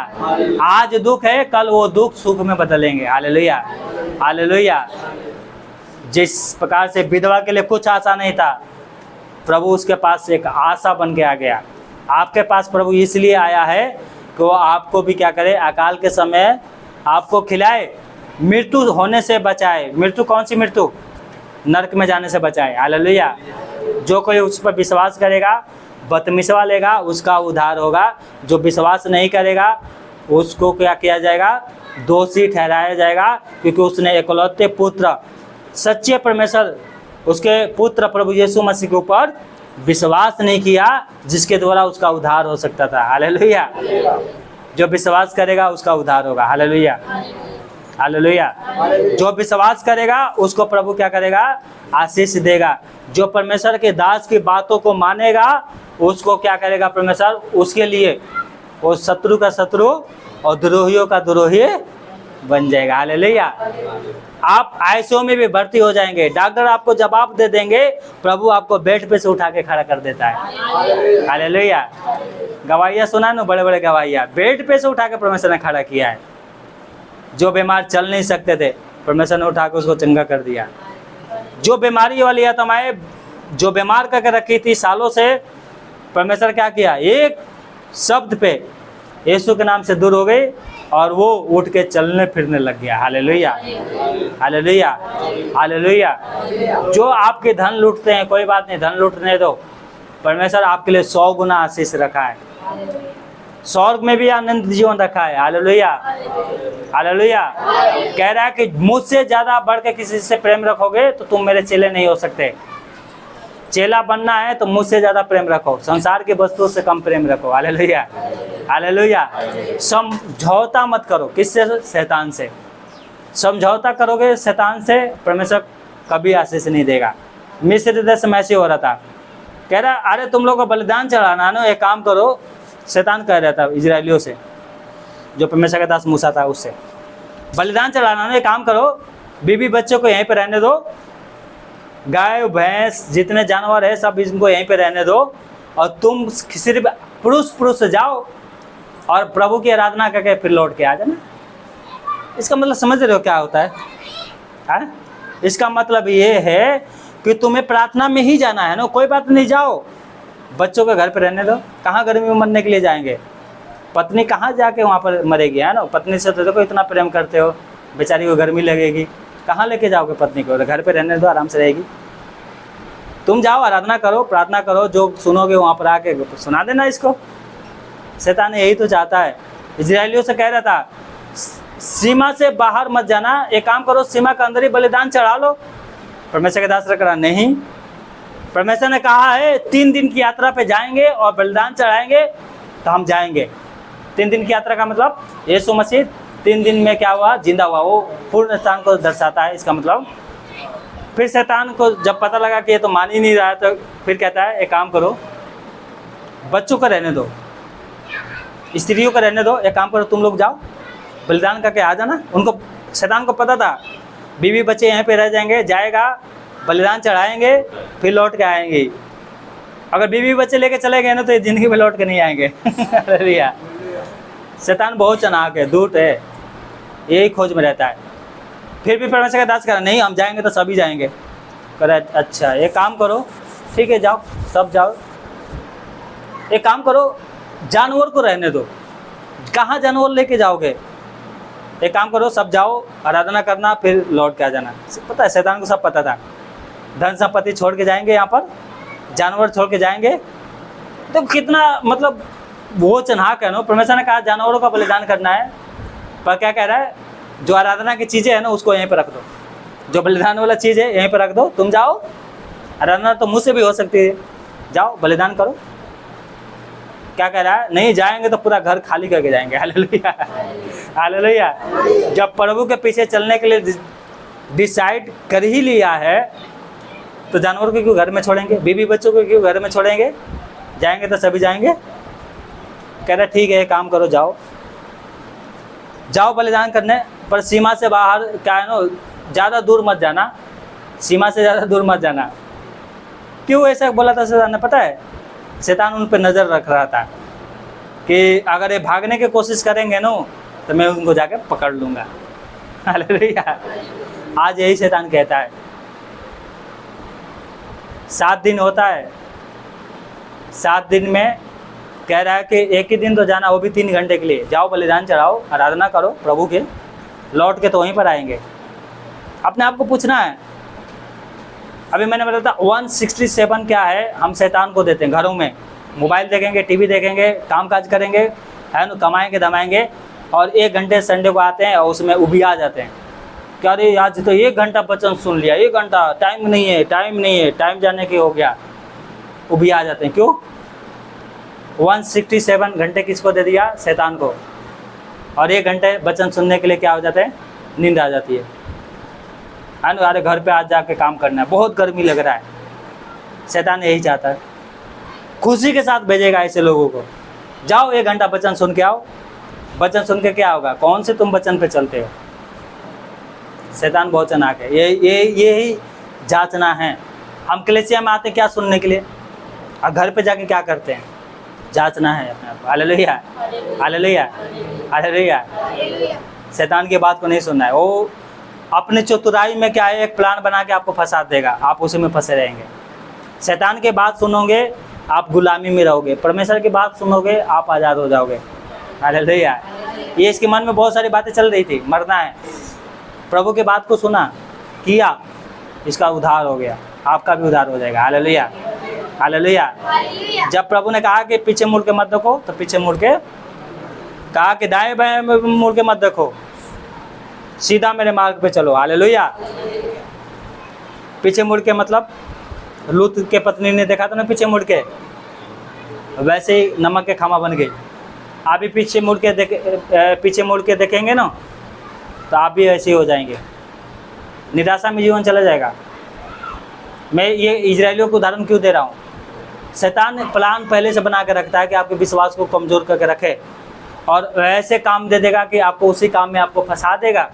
Speaker 1: आज दुख है, कल वो दुख सुख में बदलेंगे। Hallelujah, hallelujah. जिस प्रकार से विधवा के लिए कुछ आशा नहीं था, प्रभु उसके पास एक आशा बन के आ गया। आपके पास प्रभु इसलिए आया है कि वो आपको भी क्या करे? अकाल के समय आपको खिलाए, मृत्यु होने से बचाए। मृत्यु कौन सी मृत्यु? नरक में जाने से बचाए। हालेलुया। जो कोई उस पर विश्वास करेगा, बदमिसवा लेगा, उसका उद्धार होगा। जो विश्वास नहीं करेगा उसको क्या किया जाएगा? दोषी ठहराया जाएगा, क्योंकि उसने इकलौते पुत्र सच्चे परमेश्वर उसके पुत्र प्रभु यीशु मसीह के ऊपर विश्वास नहीं किया, जिसके द्वारा उसका उद्धार हो सकता था। हालेलुया। जो विश्वास करेगा उसका उद्धार होगा। Hallelujah, hallelujah. जो विश्वास करेगा उसको प्रभु क्या करेगा? आशीष देगा। जो परमेश्वर के दास की बातों को मानेगा उसको क्या करेगा परमेश्वर? उसके लिए वो शत्रु का शत्रु और द्रोहियों का द्रोही बन जाएगा। हालेलुया। आप आईसीयू में भी भर्ती हो जाएंगे, डॉक्टर आपको जवाब दे देंगे, प्रभु आपको बेड पे से उठा के खड़ा कर देता है। हालेलुया। गवाहियाँ सुना ना, बड़े बड़े गवाहियाँ, बेड पे से उठा के परमेश्वर ने खड़ा किया है। जो बीमार चल नहीं सकते थे, परमेश्वर ने उठा के उसको चंगा कर दिया। जो बीमारी वाली आत्माएं जो बीमार करके रखी थी सालों से, परमेश्वर क्या किया? एक शब्द पे यीशु के नाम से दूर हो गई और वो उठ के चलने फिरने लग गया। Hallelujah, hallelujah, hallelujah. जो आपके धन लूटते हैं, कोई बात नहीं, धन लूटने दो, परमेश्वर आपके लिए 100 गुना आशीष रखा है। स्वर्ग में भी आनंद जीवन रखा है। Hallelujah, hallelujah. कह रहा है कि मुझसे ज़्यादा बढ़ के किसी से प्रेम रखोगे तो तुम मेरे चेले नहीं हो सकते। चेला बनना है तो मुझसे ज़्यादा प्रेम रखो, संसार की वस्तुओं से कम प्रेम रखो। Hallelujah, hallelujah. समझौता मत करो, किससे? शैतान से। समझौता करोगे शैतान से, परमेश्वर कभी आशीष नहीं देगा। मिस्र देश में ऐसे हो रहा था। कह रहा अरे तुम लोग को बलिदान चढ़ाना ना, एक काम करो। शैतान कह रहा था इजरायलियों से, जो परमेश्वर का दास मूसा था उससे, बलिदान चढ़ाना ना, एक काम करो, बीवी बच्चों को यहीं पे रहने दो, गाय भैंस जितने जानवर है सब इनको यहीं पे रहने दो, और तुम सिर्फ पुरुष से जाओ और प्रभु की आराधना करके फिर लौट के आ जाना। इसका मतलब समझ रहे हो क्या होता है? हाँ? इसका मतलब ये है कि तुम्हें प्रार्थना में ही जाना है ना, कोई बात नहीं, जाओ बच्चों के घर पे रहने दो। कहाँ गर्मी में मरने के लिए जाएंगे? पत्नी कहाँ जाके वहाँ पर मरेगी, है ना? पत्नी से तो देखो इतना प्रेम करते हो, बेचारी को गर्मी लगेगी, कहाँ लेके जाओगे पत्नी को? घर पे रहने दो, आराम से रहेगी। तुम जाओ, आराधना करो, प्रार्थना करो, जो सुनोगे वहाँ पर आके सुना देना इसको। शैतान यही तो चाहता है। इजरायलियों से कह रहा था सीमा से बाहर मत जाना, एक काम करो, सीमा के अंदर ही बलिदान चढ़ा लो। परमेश्वर के दास ने कहा नहीं, परमेश्वर ने कहा है 3 दिन की यात्रा पे जाएंगे और बलिदान चढ़ाएंगे तो हम जाएंगे। 3 दिन की यात्रा का मतलब यीशु मसीह 3 दिन में क्या हुआ? जिंदा हुआ। वो पूर्ण स्थान को दर्शाता है। इसका मतलब फिर शैतान को जब पता लगा कि ये तो मान ही नहीं रहा है, तो फिर कहता है एक काम करो, बच्चों को रहने दो, स्त्रियों को रहने दो, एक काम करो तुम लोग जाओ बलिदान करके आ जाना। उनको, शैतान को पता था बीवी बच्चे यहाँ पे रह जाएंगे, जाएगा बलिदान चढ़ाएंगे फिर लौट के आएंगे। अगर बीवी बच्चे लेके चले गए ना तो ये ज़िंदगी में लौट के नहीं आएंगे। हालेलुया। शैतान बहुत चालाक है, धूर्त है, यही खोज में रहता है। फिर भी परमेश्वर का दास करा नहीं, हम जाएंगे तो सभी जाएंगे। करा अच्छा एक काम करो, ठीक है जाओ, सब जाओ। एक काम करो, जानवर को रहने दो। कहाँ जानवर लेके जाओगे? एक काम करो, सब जाओ, आराधना करना, फिर लौट के आ जाना। पता है शैतान को सब पता था। धन संपत्ति छोड़ के जाएंगे, यहाँ पर जानवर छोड़ के जाएंगे, तो कितना मतलब वो चन्हाक है ना। परमेश्वर ने कहा जानवरों का बलिदान करना है, पर क्या कह रहा है? जो आराधना की चीज़ें है ना उसको यहीं पर रख दो, जो बलिदान वाला चीज़ है यहीं पर रख दो, तुम जाओ। आराधना तो मुझसे भी हो सकती है, जाओ बलिदान करो। क्या कह रहा है? नहीं जाएंगे तो पूरा घर खाली करके जाएंगे। Hallelujah, hallelujah. जब प्रभु के पीछे चलने के लिए डिसाइड कर ही लिया है तो जानवर को क्यों घर में छोड़ेंगे? बीवी बच्चों को क्यों घर में छोड़ेंगे? जाएंगे तो सभी जाएंगे। कह रहा ठीक है, काम करो, जाओ जाओ बलिदान करने, पर सीमा से बाहर क्या है ना, ज़्यादा दूर मत जाना, सीमा से ज़्यादा दूर मत जाना। क्यों ऐसा बोला था शैतान ने? पता है शैतान उन पर नज़र रख रहा था कि अगर ये भागने की कोशिश करेंगे ना तो मैं उनको जाके पकड़ लूँगा। हालेलुया। आज यही शैतान कहता है। 7 दिन होता है, 7 दिन में कह रहा है कि एक ही दिन तो जाना, वो भी 3 घंटे के लिए। जाओ बलिदान चढ़ाओ, आराधना करो प्रभु के, लौट के तो वहीं पर आएंगे। अपने आप को पूछना है। अभी मैंने बताया था 167 क्या है हम शैतान को देते हैं। घरों में मोबाइल देखेंगे, टीवी देखेंगे, कामकाज करेंगे, है ना, कमाएंगे दमाएंगे, और 1 घंटे संडे को आते हैं और उसमें उबिया जाते हैं। क्या अरे आज तो 1 घंटा वचन सुन लिया, 1 घंटा, टाइम नहीं है, टाइम नहीं है, टाइम जाने के हो गया, उबिया जाते हैं। क्यों? 167 घंटे किसको दे दिया? शैतान को। और 1 घंटे वचन सुनने के लिए क्या हो जाते हैं? नींद आ जाती है ना। अरे घर पे आज जाके काम करना है, बहुत गर्मी लग रहा है। शैतान यही चाहता है, खुशी के साथ भेजेगा ऐसे लोगों को। जाओ 1 घंटा वचन सुन के आओ। वचन सुन के क्या होगा? कौन से तुम वचन पे चलते हो? शैतान बहुत चालाक है। यही जांचना है। हम कलीसिया में आते हैं क्या सुनने के लिए, और घर पे जाके क्या करते हैं? जांचना है अपने आप को। Hallelujah, hallelujah, hallelujah. शैतान की बात को नहीं सुनना है। वो अपने चतुराई में क्या है, एक प्लान बना के आपको फंसा देगा, आप उसी में फंसे रहेंगे। शैतान की बात सुनोगे आप गुलामी में रहोगे, परमेश्वर की बात सुनोगे आप आज़ाद हो जाओगे। हालेलुया। ये इसके मन में बहुत सारी बातें चल रही थी, मरना है। प्रभु की बात को सुना, किया, इसका उद्धार हो गया, आपका भी उद्धार हो जाएगा। Hallelujah, hallelujah. जब प्रभु ने कहा कि पीछे मुड़ के मत देखो, तो पीछे मुड़ के कहा कि दाएं बाएं मुड़ के मत देखो, सीधा मेरे मार्ग पे चलो। हालेलुया। पीछे मुड़ के मतलब लूत के पत्नी ने देखा तो ना पीछे मुड़ के, वैसे ही नमक के खामा बन गई। आप भी पीछे मुड़ के देखेंगे ना तो आप भी ऐसे ही हो जाएंगे, निराशा में जीवन चला जाएगा। मैं ये इजरायलियों को उदाहरण क्यों दे रहा हूँ? शैतान प्लान पहले से बना के रखता है कि आपके विश्वास को कमज़ोर करके रखे और ऐसे काम दे देगा कि आपको उसी काम में आपको फंसा देगा।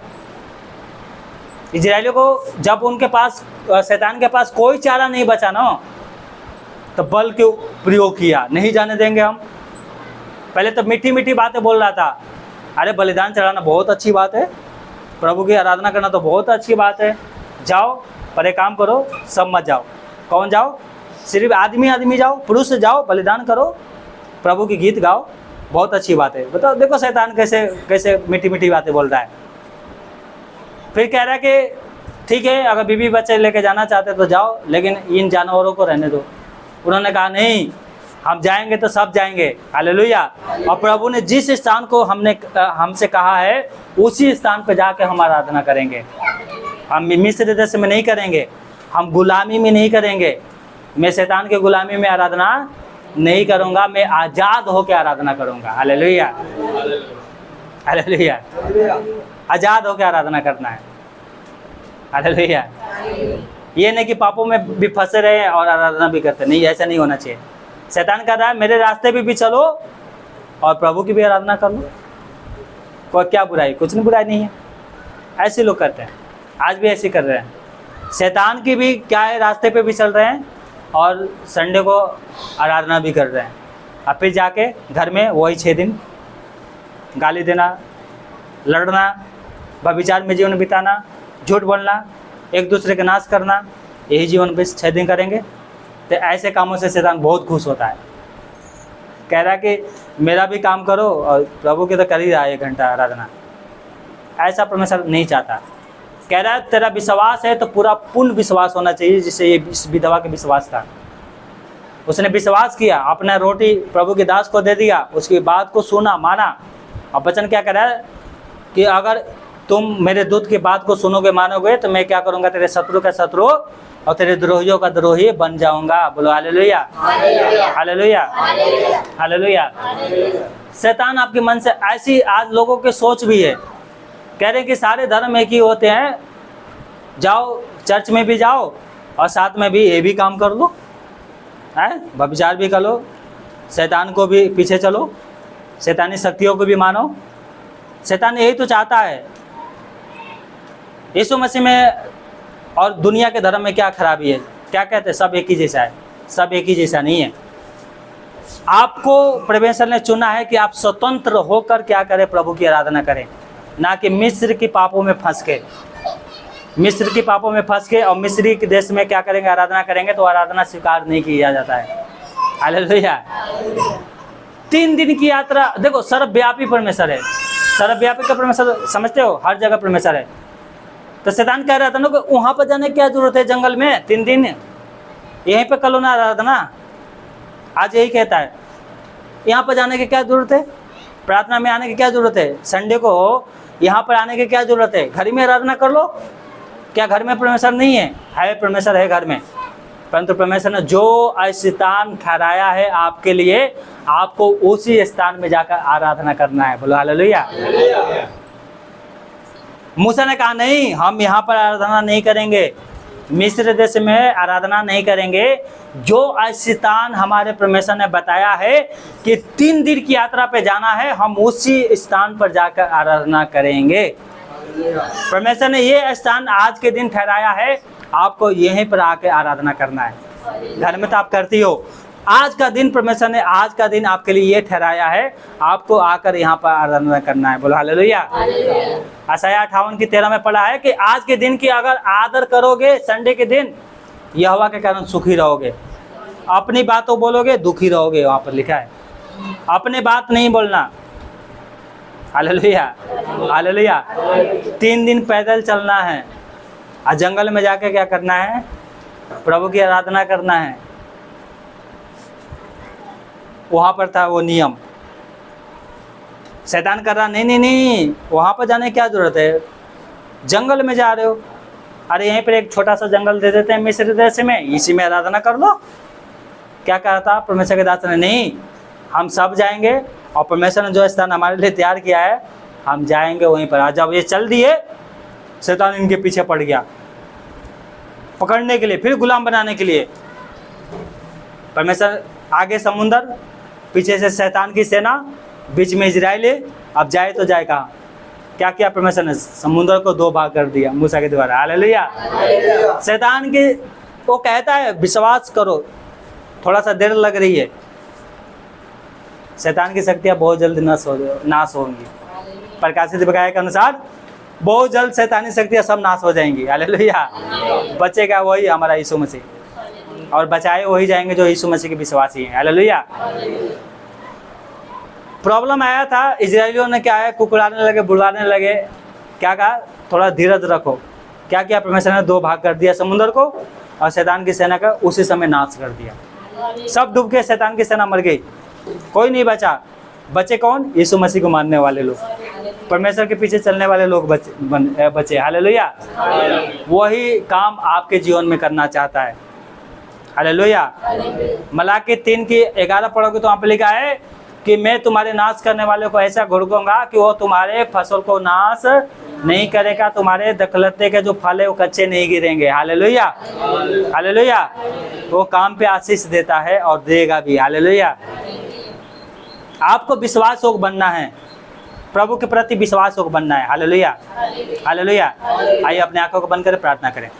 Speaker 1: इजरायलियों को जब उनके पास शैतान के पास कोई चारा नहीं बचा ना, तो बल के प्रयोग किया, नहीं जाने देंगे हम। पहले तो मीठी मीठी बातें बोल रहा था, अरे बलिदान चढ़ाना बहुत अच्छी बात है, प्रभु की आराधना करना तो बहुत अच्छी बात है, जाओ पर एक काम करो, सब मत जाओ। कौन जाओ? सिर्फ आदमी जाओ, पुरुष जाओ, बलिदान करो, प्रभु की गीत गाओ, बहुत अच्छी बात है। बताओ, देखो शैतान कैसे कैसे मीठी मीठी बातें बोल रहा है। फिर कह रहा है कि ठीक है, अगर बीवी बच्चे लेके जाना चाहते तो जाओ, लेकिन इन जानवरों को रहने दो। उन्होंने कहा नहीं, हम जाएंगे तो सब जाएंगे। हालेलुया। और प्रभु ने जिस स्थान को हमसे कहा है उसी स्थान पर जाकर हम आराधना करेंगे। हम मिस्र देश में नहीं करेंगे, हम गुलामी में नहीं करेंगे। मैं शैतान के गुलामी में आराधना नहीं करूँगा, मैं आज़ाद होकर आराधना करूँगा। हालेलुया। हालेलुया। आज़ाद होकर आराधना करना है। हालेलुया। ये नहीं कि पापों में भी फंसे रहे और आराधना भी करते, नहीं, ऐसा नहीं होना चाहिए। शैतान कह रहा है मेरे रास्ते पे भी चलो और प्रभु की भी आराधना कर लो, कोई क्या बुराई? कुछ नहीं, बुराई नहीं है। ऐसे लोग करते हैं, आज भी ऐसे कर रहे हैं। शैतान की भी क्या है, रास्ते पे भी चल रहे हैं और संडे को आराधना भी कर रहे हैं। और फिर जाके घर में वही 6 दिन गाली देना, लड़ना, व्यभिचार में जीवन बिताना, झूठ बोलना, एक दूसरे का नाश करना, यही जीवन पे 6 दिन करेंगे। तो ऐसे कामों से शैतान बहुत खुश होता है, कह रहा है कि मेरा भी काम करो और प्रभु के तो कर ही रहा है 1 घंटा आराधना। ऐसा परमेश्वर नहीं चाहता। कह रहा है तेरा विश्वास है तो पूरा पूर्ण विश्वास होना चाहिए, जिससे ये इस विधवा का विश्वास था। उसने विश्वास किया, अपना रोटी प्रभु के दास को दे दिया, उसकी बात को सुना, माना। और वचन क्या कह रहा है कि अगर तुम मेरे दूत की बात को सुनोगे, मानोगे, तो मैं क्या करूँगा, तेरे शत्रु का शत्रु और तेरे द्रोहियों का द्रोही बन जाऊँगा। बोलो हालेलुया। हालेलुया। हालेलुया। शैतान आपके मन से ऐसी आज लोगों के सोच भी है, कह रहे हैं कि सारे धर्म एक ही होते हैं, जाओ चर्च में भी जाओ और साथ में भी ये भी काम कर लो, है व्यभिचार भी कर लो, शैतान को भी पीछे चलो, शैतानी शक्तियों को भी मानो। शैतान यही तो चाहता है। यीशु मसीह में और दुनिया के धर्म में क्या खराबी है? क्या कहते हैं? सब एक ही जैसा है। सब एक ही जैसा नहीं है। आपको परमेश्वर ने चुना है कि आप स्वतंत्र होकर क्या करें, प्रभु की आराधना करें, ना कि मिस्र की पापों में फंस के। मिस्र की पापों में फंस के और मिस्री के देश में क्या करेंगे, आराधना करेंगे तो आराधना स्वीकार नहीं किया जाता है। हालेलुया। 3 दिन की यात्रा, देखो सर्वव्यापी परमेश्वर है। सर्वव्यापी का परमेश्वर समझते हो, हर जगह परमेश्वर है। तो शैतान कह रहा था ना कि वहाँ पर जाने की क्या जरूरत है, जंगल में 3 दिन यहीं पे करो ना आराधना। आज यही कहता है, यहाँ पर जाने की क्या जरूरत है, प्रार्थना में आने की क्या जरूरत है, संडे को यहाँ पर आने की क्या जरूरत है, घर में आराधना कर लो। क्या घर में परमेश्वर नहीं है? है, परमेश्वर है घर में, परंतु परमेश्वर ने जो स्थान ठहराया है आपके लिए, आपको उसी स्थान में जाकर आराधना करना है। बोलो हालेलुया। मूसा ने कहा नहीं, हम यहाँ पर आराधना नहीं करेंगे, मिस्र देश में आराधना नहीं करेंगे। जो स्थान हमारे परमेश्वर ने बताया है कि 3 दिन की यात्रा पे जाना है, हम उसी स्थान पर जाकर आराधना करेंगे। परमेश्वर ने ये स्थान आज के दिन ठहराया है, आपको यहीं पर आके आराधना करना है। घर में तो आप करती हो, आज का दिन परमेश्वर ने, आज का दिन आपके लिए ये ठहराया है, आपको आकर यहाँ पर आराधना करना है। बोलो हालेलुया। यशायाह 58:13 में पढ़ा है कि आज के दिन की अगर आदर करोगे, संडे के दिन, यहोवा के कारण सुखी रहोगे। अपनी बातों बोलोगे, दुखी रहोगे। वहाँ पर लिखा है, अपने बात नहीं बोलना। हालेलुया। हालेलुया। 3 दिन पैदल चलना है और जंगल में जाके क्या करना है, प्रभु की आराधना करना है। वहाँ पर था वो नियम। शैतान कर रहा नहीं नहीं नहीं, वहाँ पर जाने की क्या ज़रूरत है, जंगल में जा रहे हो, अरे यहीं पर एक छोटा सा जंगल दे देते हैं मिस्र देश में, इसी में आराधना कर लो। क्या कहा था परमेश्वर के दास ने, नहीं हम सब जाएंगे और परमेश्वर ने जो स्थान हमारे लिए तैयार किया है हम जाएंगे वहीं पर। आज जब ये चल दिए, शैतान इनके पीछे पड़ गया पकड़ने के लिए, फिर गुलाम बनाने के लिए। परमेश्वर आगे समुंदर, पीछे से शैतान की सेना, बीच में इजराइल, अब जाए तो जाए कहाँ। क्या किया परमेश्वर ने, समुंदर को 2 भाग कर दिया मूसा के द्वारा। हालेलुया। शैतान के वो कहता है विश्वास करो, थोड़ा सा देर लग रही है, शैतान की शक्तियाँ बहुत जल्द नाश होंगी। प्रकाशित दिखाए के अनुसार बहुत जल्द शैतानी शक्तियाँ सब नाश हो जाएंगी। हालेलुया। बचेगा वही हमारा यीशु मसीह, और बचाए वही जाएंगे जो यीशु मसीह के विश्वासी हैं। हालेलुया। प्रॉब्लम आया था, इजरायलियों ने क्या है, कुकुराने लगे, बुलवाने लगे। क्या कहा, थोड़ा धीरज रखो। क्या किया परमेश्वर ने, 2 भाग कर दिया समुद्र को, और शैतान की सेना का उसी समय नाश कर दिया। सब डूब गए, शैतान की सेना मर गई, कोई नहीं बचा। बचे कौन, यीशु मसीह को मानने वाले लोग, परमेश्वर के पीछे चलने वाले लोग बचे। हालेलुया। वही काम आपके जीवन में करना चाहता है। हालेलुया। मलाकी 3:11 पढ़ोगे तो वहाँ पे लिखा है कि मैं तुम्हारे नाश करने वाले को ऐसा घुड़कूंगा कि वो तुम्हारे फसल को नाश नहीं करेगा, तुम्हारे दखलते के जो फल है वो कच्चे नहीं गिरेंगे। हालेलुया। हालेलुया। वो काम पे आशीष देता है और देगा भी। हालेलुया। आपको विश्वास योग बनना है, प्रभु के प्रति विश्वास योग बनना है। हालेलुया। हालेलुया। आइए अपने आंखों को बंद करें, प्रार्थना करें।